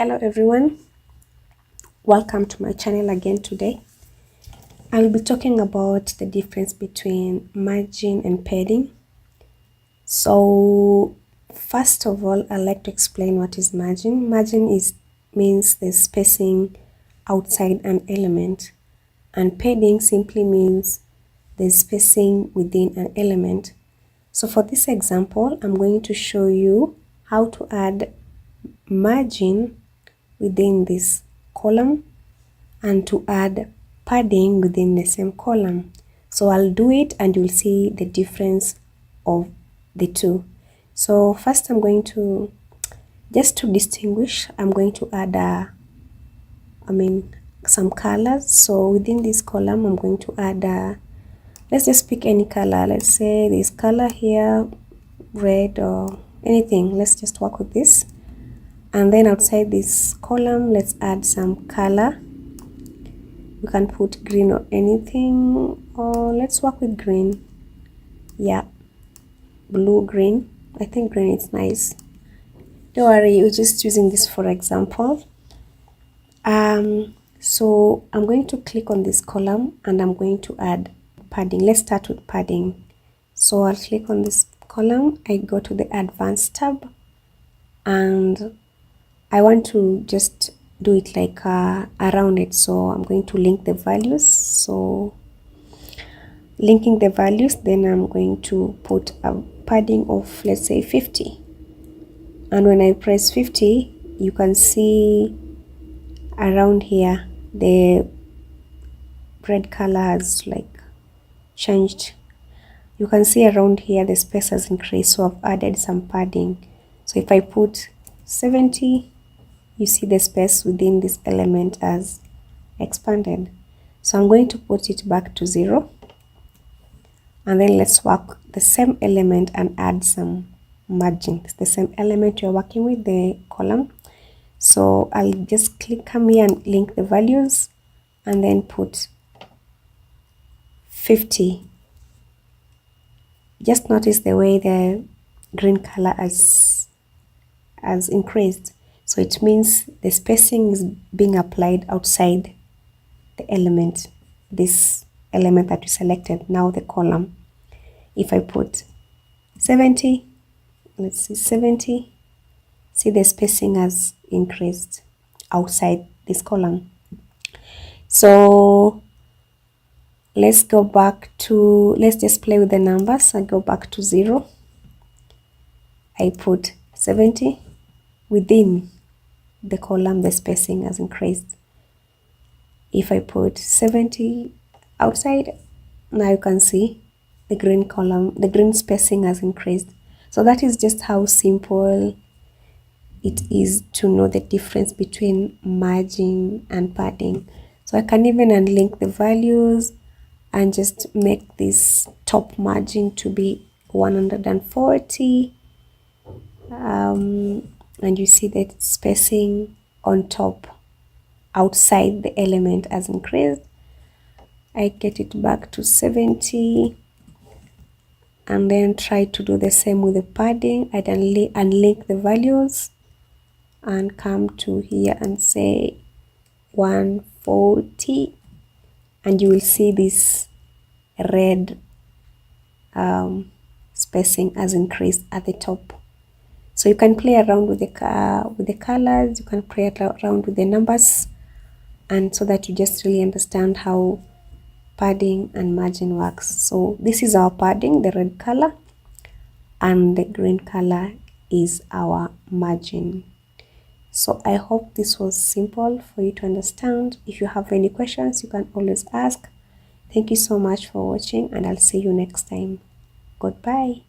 Hello everyone, welcome to my channel again. Today I will be talking about the difference between margin and padding. So first of all, I'd like to explain what is margin. Margin means the spacing outside an element, and padding simply means the spacing within an element. So for this example, I'm going to show you how to add margin within this column and to add padding within the same column. So I'll do it and you'll see the difference of the two. So first I'm going to, just to distinguish, I'm going to add some colors. So within this column I'm going to add let's just pick any color. Let's say this color here, red or anything. Let's just work with this. And then outside this column, let's add some color. You can put green or anything, or let's work with green. Yeah, blue, green. I think green is nice. Don't worry, we're just using this for example. So I'm going to click on this column and I'm going to add padding. Let's start with padding. So I'll click on this column. I go to the advanced tab and I want to just do it like around it. So I'm going to link the values. So linking the values, then I'm going to put a padding of, let's say, 50. And when I press 50, you can see around here the red color has like changed. You can see around here the space has increased, so I've added some padding. So if I put 70, you see the space within this element has expanded. So I'm going to put it back to 0. And then let's work the same element and add some margin. It's the same element you're working with, the column. So I'll just come here and link the values and then put 50. Just notice the way the green color has increased. So it means the spacing is being applied outside the element, this element that you selected, now the column. If I put 70, let's see 70, see the spacing has increased outside this column. So let's go back to, let's just play with the numbers. I go back to 0. I put 70. Within the column, the spacing has increased. If I put 70 outside, now you can see the green column, the green spacing has increased. So that is just how simple it is to know the difference between margin and padding. So I can even unlink the values and just make this top margin to be 140. And you see that spacing on top outside the element has increased. I get it back to 70 and then try to do the same with the padding. I'd unlink the values and come to here and say 140, and you will see this red spacing has increased at the top. So you can play around with the colors, you can play around with the numbers, and so that you just really understand how padding and margin works. So this is our padding, the red color, and the green color is our margin. So I hope this was simple for you to understand. If you have any questions, you can always ask. Thank you so much for watching, and I'll see you next time. Goodbye.